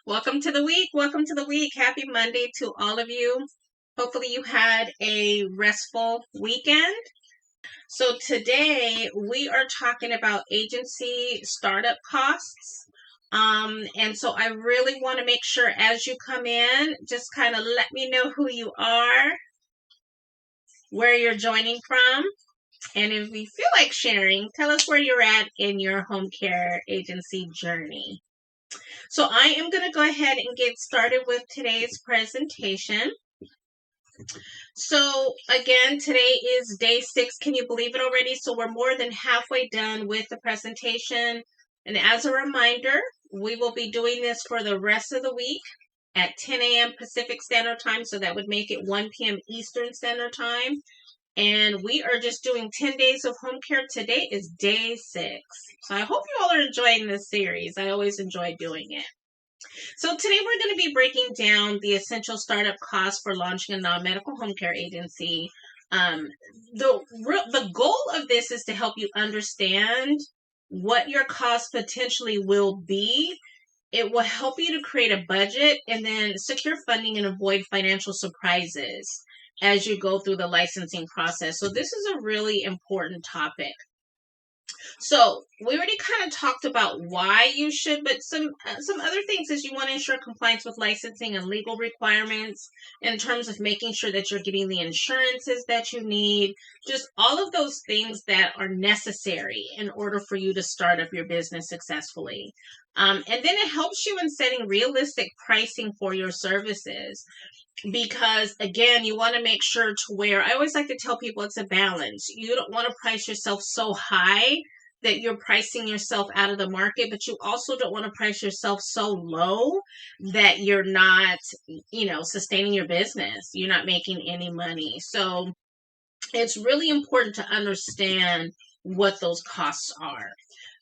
Welcome to the week. Welcome to the week. Happy Monday to all of you. Hopefully, you had a restful weekend. So, today we are talking about agency startup costs. And so, I really want to make sure as you come in, just kind of let me know who you are, where you're joining from. And if you feel like sharing, tell us where you're at in your home care agency journey. So I am going to go ahead and get started with today's presentation. So again, today is day 6. Can you believe it already? So we're more than halfway done with the presentation. And as a reminder, we will be doing this for the rest of the week at 10 a.m. Pacific Standard Time. So that would make it 1 p.m. Eastern Standard Time. And we are just doing 10 days of home care. Today is day 6. So I hope you all are enjoying this series. I always enjoy doing it. So today we're going to be breaking down the essential startup costs for launching a non-medical home care agency. The goal of this is to help you understand what your costs potentially will be. It will help you to create a budget and then secure funding and avoid financial surprises as you go through the licensing process. So this is a really important topic. So we already kind of talked about why you should, but some other things is you want to ensure compliance with licensing and legal requirements in terms of making sure that you're getting the insurances that you need, just all of those things that are necessary in order for you to start up your business successfully. And then it helps you in setting realistic pricing for your services. Because again, you want to make sure to where I always like to tell people it's a balance. You don't want to price yourself so high that you're pricing yourself out of the market, but you also don't want to price yourself so low that you're not, sustaining your business. You're not making any money. So it's really important to understand what those costs are.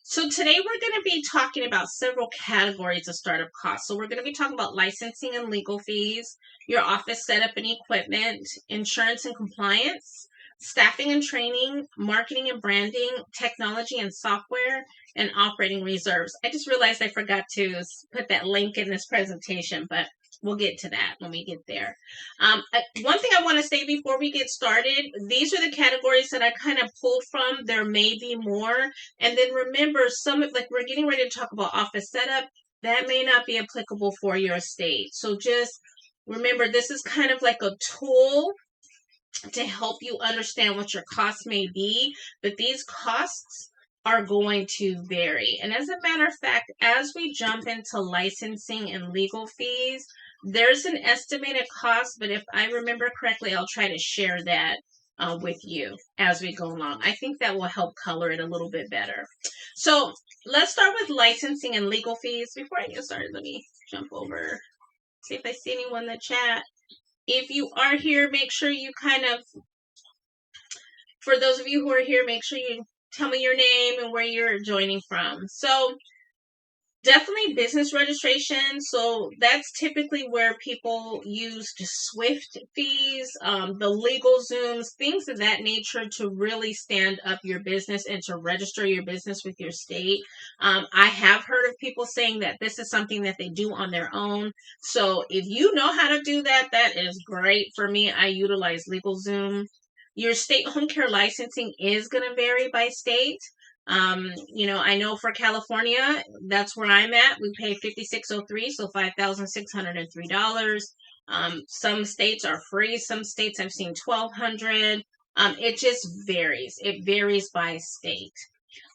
So today we're going to be talking about several categories of startup costs. So we're going to be talking about licensing and legal fees, your office setup and equipment, insurance and compliance, staffing and training, marketing and branding, technology and software, and operating reserves. I just realized I forgot to put that link in this presentation, but we'll get to that when we get there. One thing I want to say before we get started, these are the categories that I kind of pulled from. There may be more. And then remember, we're getting ready to talk about office setup. That may not be applicable for your state. So just remember, this is kind of like a tool to help you understand what your costs may be. But these costs are going to vary. And as a matter of fact, as we jump into licensing and legal fees, there's an estimated cost, but if I remember correctly, I'll try to share that with you as we go along. I think that will help color it a little bit better. So let's start with licensing and legal fees. Before I get started, let me jump over, see if I see anyone in the chat. If you are here, make sure you for those of you who are here, make sure you tell me your name and where you're joining from. So definitely business registration. So that's typically where people use SWIFT fees, the legal Zooms, things of that nature to really stand up your business and to register your business with your state. I have heard of people saying that this is something that they do on their own. So if you know how to do that, that is great. For me, I utilize LegalZoom. Your state home care licensing is going to vary by state. I know for California, that's where I'm at. We pay $5,603, so $5,603. Some states are free. Some states I've seen $1,200. It just varies. It varies by state.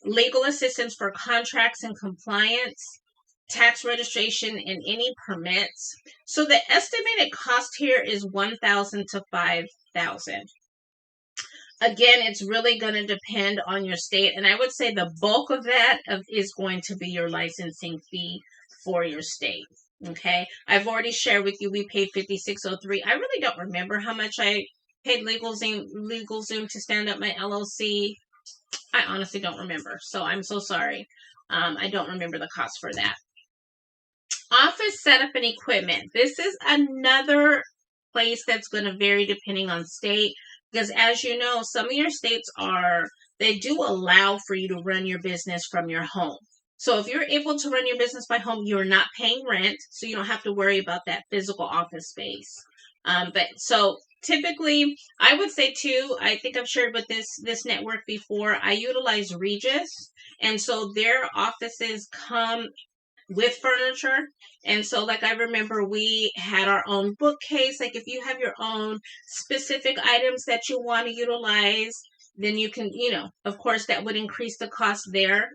Legal assistance for contracts and compliance, tax registration, and any permits. So the estimated cost here is $1,000 to $5,000. Again, it's really going to depend on your state. And I would say the bulk of that is going to be your licensing fee for your state. Okay. I've already shared with you, we paid $5,603. I really don't remember how much I paid LegalZoom to stand up my LLC. I honestly don't remember. So I'm so sorry. I don't remember the cost for that. Office setup and equipment. This is another place that's going to vary depending on state. Because as you know, some of your states they do allow for you to run your business from your home. So if you're able to run your business by home, you're not paying rent, so you don't have to worry about that physical office space. But so typically, I would say too, I think I've shared with this network before, I utilize Regis, and so their offices come with furniture. And so, like, I remember we had our own bookcase. Like, if you have your own specific items that you want to utilize, then you can, of course, that would increase the cost there,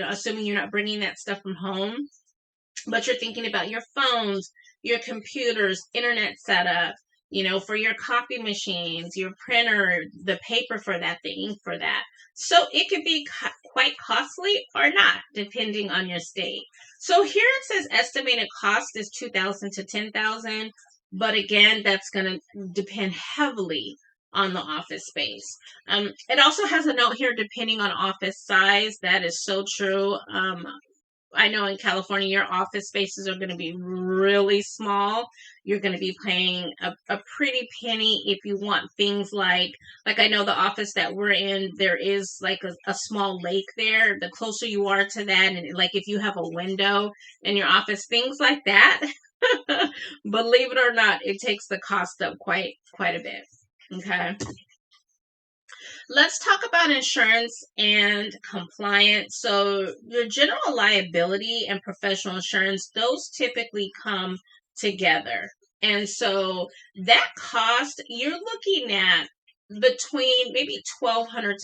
assuming you're not bringing that stuff from home. But you're thinking about your phones, your computers, internet setup, for your copy machines, your printer, the paper for that, the ink for that. So it could be quite costly or not, depending on your state. So here it says estimated cost is $2,000 to $10,000, but again, that's going to depend heavily on the office space. It also has a note here, depending on office size. That is so true. I know in California, your office spaces are going to be really small. You're going to be paying a pretty penny if you want things like I know the office that we're in, there is like a small lake there. The closer you are to that, and like if you have a window in your office, things like that, believe it or not, it takes the cost up quite a bit. Okay. Let's talk about insurance and compliance. So your general liability and professional insurance, those typically come together. And so that cost, you're looking at between maybe 1200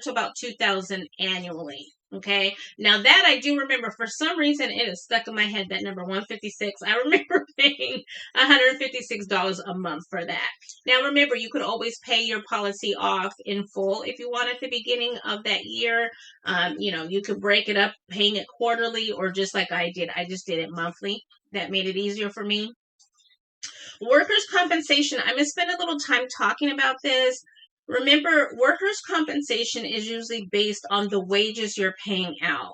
to about 2000 annually. Okay. Now that I do remember, for some reason, it is stuck in my head, that number 156. I remember paying $156 a month for that. Now remember, you could always pay your policy off in full if you want at the beginning of that year. You could break it up, paying it quarterly, or just like I did. I just did it monthly. That made it easier for me. Workers' compensation. I'm going to spend a little time talking about this. Remember, workers' compensation is usually based on the wages you're paying out.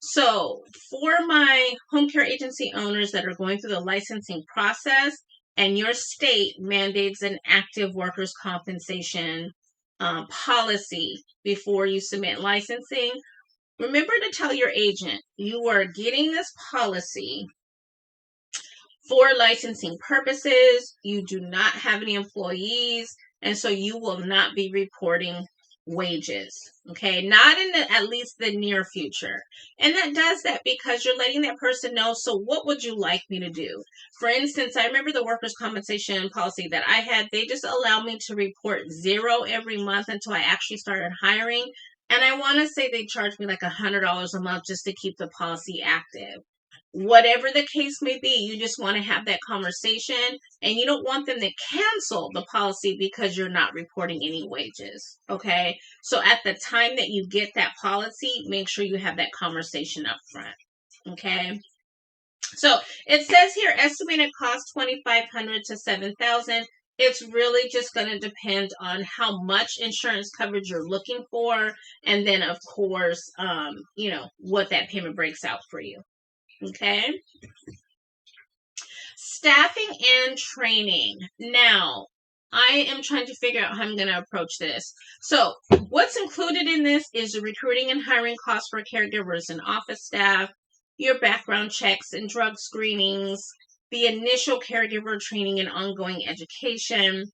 So for my home care agency owners that are going through the licensing process and your state mandates an active workers' compensation policy before you submit licensing, remember to tell your agent you are getting this policy for licensing purposes. You do not have any employees, and so you will not be reporting wages. Okay, not in at least the near future. And that does that because you're letting that person know, so what would you like me to do? For instance, I remember the workers' compensation policy that I had, they just allowed me to report $0 every month until I actually started hiring. And I want to say they charged me like $100 a month just to keep the policy active. Whatever the case may be, you just want to have that conversation, and you don't want them to cancel the policy because you're not reporting any wages. Okay. So at the time that you get that policy, make sure you have that conversation up front. Okay. So it says here, estimated cost $2,500 to $7,000. It's really just going to depend on how much insurance coverage you're looking for. And then of course, what that payment breaks out for you. Okay. Staffing and training. Now, I am trying to figure out how I'm going to approach this. So, what's included in this is the recruiting and hiring costs for caregivers and office staff, your background checks and drug screenings, the initial caregiver training and ongoing education,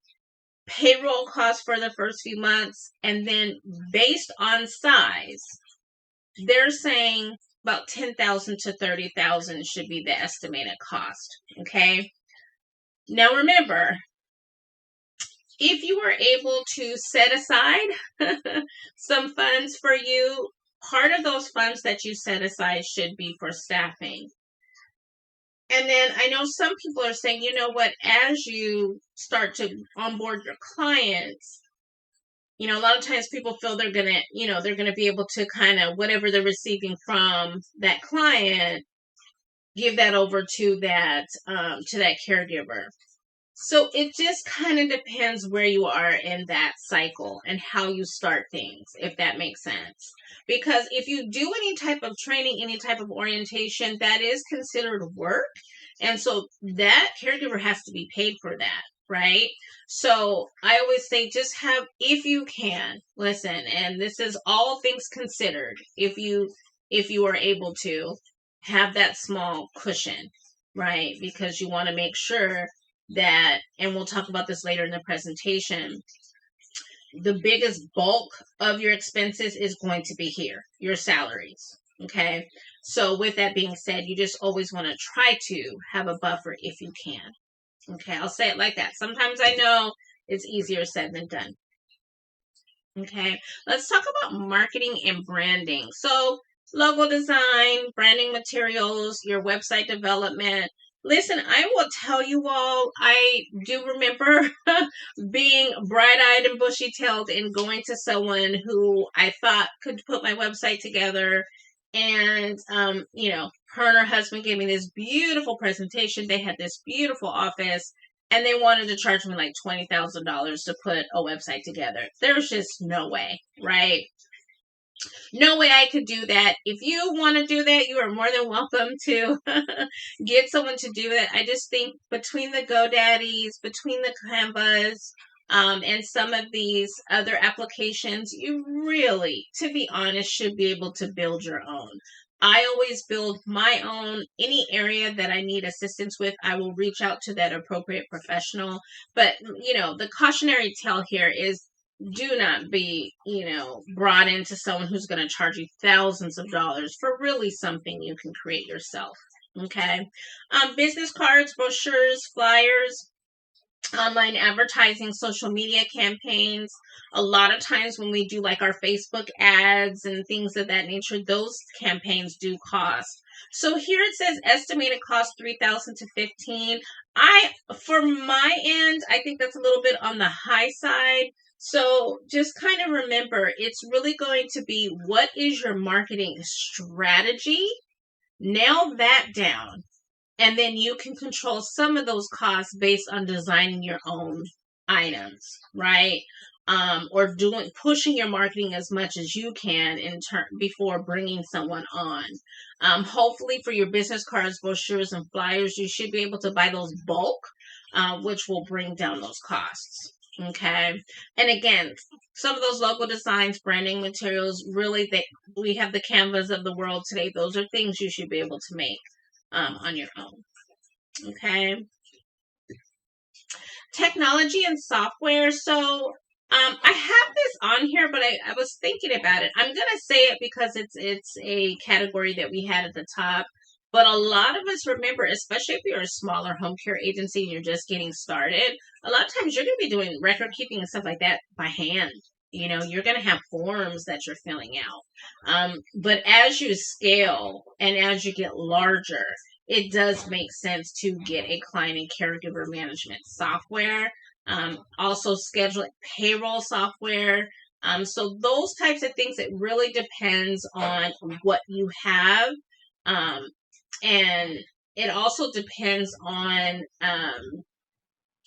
payroll costs for the first few months, and then based on size, they're saying about $10,000 to $30,000 should be the estimated cost. Okay. Now remember, if you were able to set aside some funds for you, part of those funds that you set aside should be for staffing. And then I know some people are saying, you know what, as you start to onboard your clients, a lot of times people feel they're going to be able to kind of whatever they're receiving from that client, give that over to that caregiver. So it just kind of depends where you are in that cycle and how you start things, if that makes sense. Because if you do any type of training, any type of orientation, that is considered work. And so that caregiver has to be paid for that. right? So I always say just have, if you can, listen, and this is all things considered, if you are able to have that small cushion, right? Because you want to make sure that, and we'll talk about this later in the presentation, the biggest bulk of your expenses is going to be here, your salaries. Okay. So with that being said, you just always want to try to have a buffer if you can. Okay. I'll say it like that. Sometimes I know it's easier said than done. Okay. Let's talk about marketing and branding. So logo design, branding materials, your website development. Listen, I will tell you all, I do remember being bright-eyed and bushy-tailed and going to someone who I thought could put my website together. And, her and her husband gave me this beautiful presentation. They had this beautiful office, and they wanted to charge me like $20,000 to put a website together. There's just no way, right? No way I could do that. If you want to do that, you are more than welcome to get someone to do it. I just think between the GoDaddies, between the Canvas, and some of these other applications, you really, to be honest, should be able to build your own. I always build my own. Any area that I need assistance with, I will reach out to that appropriate professional. But, the cautionary tale here is do not be, brought into someone who's going to charge you thousands of dollars for really something you can create yourself. Okay. Business cards, brochures, flyers, online advertising, social media campaigns. A lot of times when we do like our Facebook ads and things of that nature, those campaigns do cost. So here it says estimated cost $3,000 to $15,000. For my end, I think that's a little bit on the high side. So just kind of remember, it's really going to be, what is your marketing strategy? Nail that down. And then you can control some of those costs based on designing your own items, right? Or pushing your marketing as much as you can before bringing someone on. Hopefully for your business cards, brochures, and flyers, you should be able to buy those bulk, which will bring down those costs. Okay. And again, some of those logo designs, branding materials, really, we have the Canvas of the world today. Those are things you should be able to make on your own. Okay. Technology and software. So I have this on here, but I was thinking about it. I'm gonna say it because it's a category that we had at the top. But a lot of us remember, especially if you're a smaller home care agency and you're just getting started, a lot of times you're going to be doing record keeping and stuff like that by hand. You're going to have forms that you're filling out. But as you scale and as you get larger, it does make sense to get a client and caregiver management software. Also scheduling, payroll software. So those types of things, it really depends on what you have. And it also depends on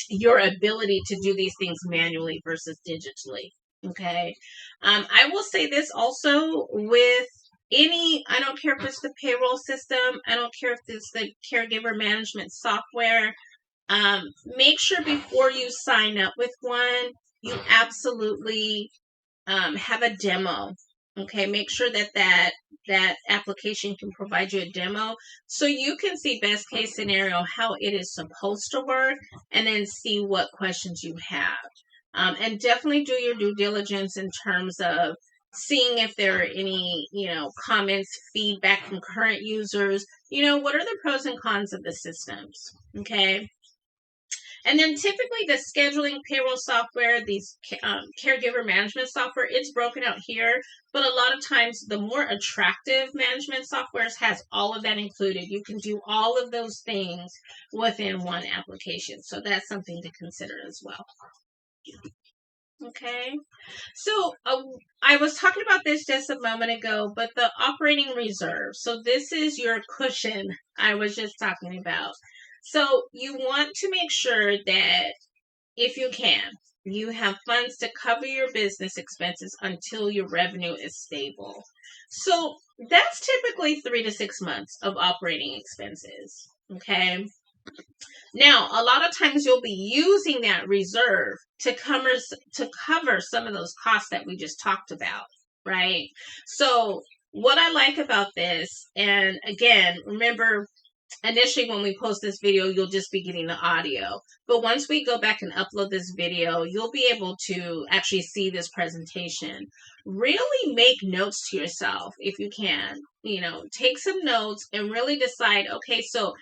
your ability to do these things manually versus digitally. Okay. I will say this also with I don't care if it's the payroll system, I don't care if it's the caregiver management software. Make sure before you sign up with one, you absolutely have a demo. Okay, make sure that application can provide you a demo so you can see best case scenario how it is supposed to work, and then see what questions you have. And definitely do your due diligence in terms of seeing if there are any, comments, feedback from current users. What are the pros and cons of the systems? Okay. And then typically the scheduling, payroll software, these caregiver management software, it's broken out here. But a lot of times the more attractive management softwares has all of that included. You can do all of those things within one application. So that's something to consider as well. Okay. So I was talking about this just a moment ago, but the operating reserve. So this is your cushion I was just talking about. So you want to make sure that if you can, you have funds to cover your business expenses until your revenue is stable. So that's typically 3 to 6 months of operating expenses. Okay. Now, a lot of times you'll be using that reserve to cover some of those costs that we just talked about, right? So what I like about this, and again, remember, initially when we post this video, you'll just be getting the audio. But once we go back and upload this video, you'll be able to actually see this presentation. Really make notes to yourself if you can. Take some notes and really decide, okay, so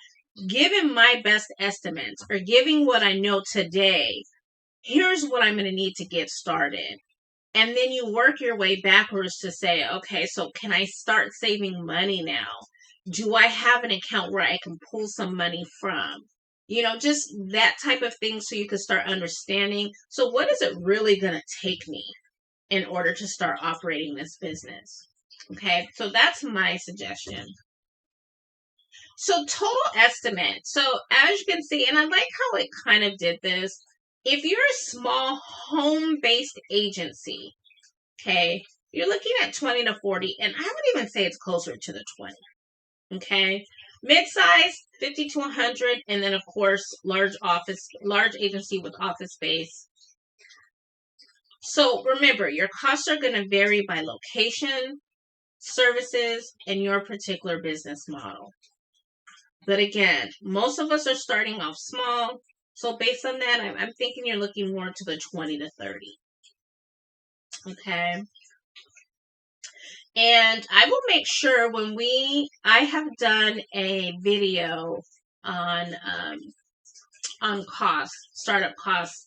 given my best estimates or giving what I know today, here's what I'm going to need to get started. And then you work your way backwards to say, okay, so can I start saving money now? Do I have an account where I can pull some money from? Just that type of thing, so you can start understanding. So what is it really going to take me in order to start operating this business? Okay, so that's my suggestion. So total estimate. So as you can see, and I like how it kind of did this. If you're a small home-based agency, okay, you're looking at 20 to 40, and I would even say it's closer to the 20. Okay, mid-size 50 to 100, and then of course large agency with office space. So remember, your costs are going to vary by location, services, and your particular business model. But again, most of us are starting off small. So based on that, I'm thinking you're looking more to the 20 to 30. Okay. And I will make sure I have done a video on costs, startup costs,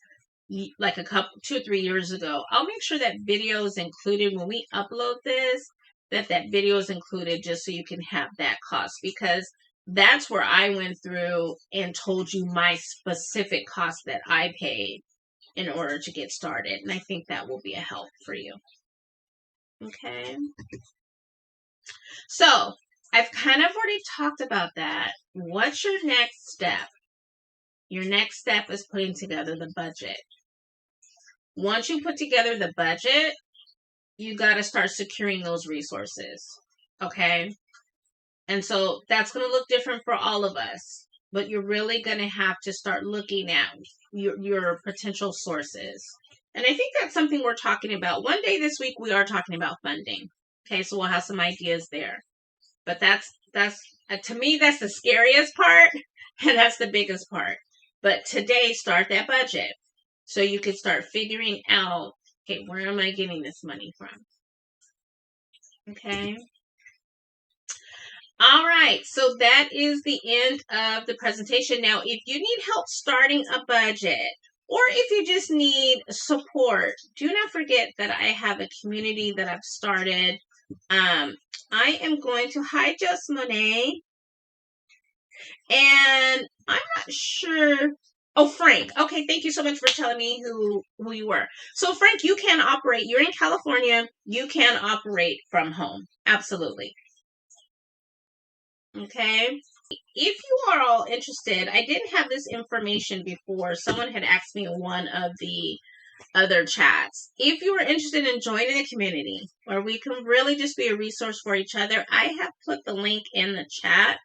like 2 or 3 years ago. I'll make sure that video is included when we upload this, that video is included, just so you can have that cost, because that's where I went through and told you my specific cost that I paid in order to get started. And I think that will be a help for you. Okay. So I've kind of already talked about that. What's your next step? Your next step is putting together the budget. Once you put together the budget, you got to start securing those resources. Okay. And so that's going to look different for all of us, but you're really going to have to start looking at your potential sources. And I think that's something we're talking about. One day this week, we are talking about funding. Okay, so we'll have some ideas there. But that's to me, that's the scariest part, and that's the biggest part. But today, start that budget so you can start figuring out, okay, where am I getting this money from? Okay. All right, so that is the end of the presentation. Now, if you need help starting a budget, or if you just need support, do not forget that I have a community that I've started. I am going to, hi, Just Monet. And I'm not sure. Oh, Frank. Okay, thank you so much for telling me who you were. So, Frank, you can operate. You're in California. You can operate from home. Absolutely. Okay. If you are all interested, I didn't have this information before. Someone had asked me in one of the other chats. If you are interested in joining the community where we can really just be a resource for each other, I have put the link in the chat.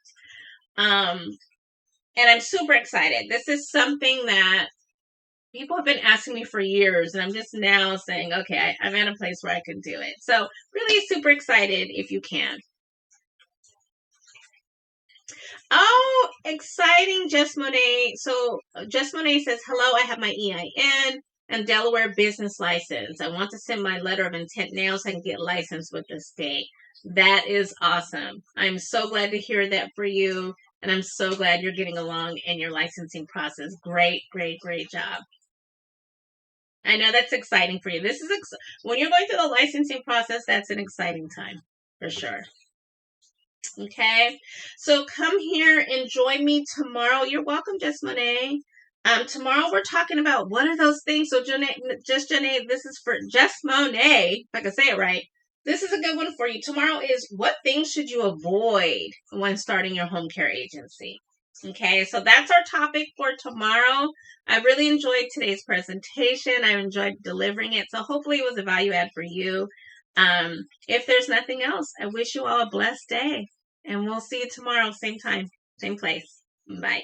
And I'm super excited. This is something that people have been asking me for years, and I'm just now saying, okay, I'm at a place where I can do it. So really super excited if you can. Oh, exciting, Just Monet. So Just Monet says, hello, I have my EIN and Delaware business license. I want to send my letter of intent now so I can get licensed with the state. That is awesome. I'm so glad to hear that for you. And I'm so glad you're getting along in your licensing process. Great, great, great job. I know that's exciting for you. This is when you're going through the licensing process, that's an exciting time for sure. Okay, so come here and join me tomorrow. You're welcome, Just Monet. Tomorrow we're talking about what are those things. So Janae, this is for Just Monet, if I can say it right. This is a good one for you. Tomorrow is what things should you avoid when starting your home care agency? Okay, so that's our topic for tomorrow. I really enjoyed today's presentation. I enjoyed delivering it. So hopefully it was a value add for you. If there's nothing else, I wish you all a blessed day. And we'll see you tomorrow, same time, same place. Bye.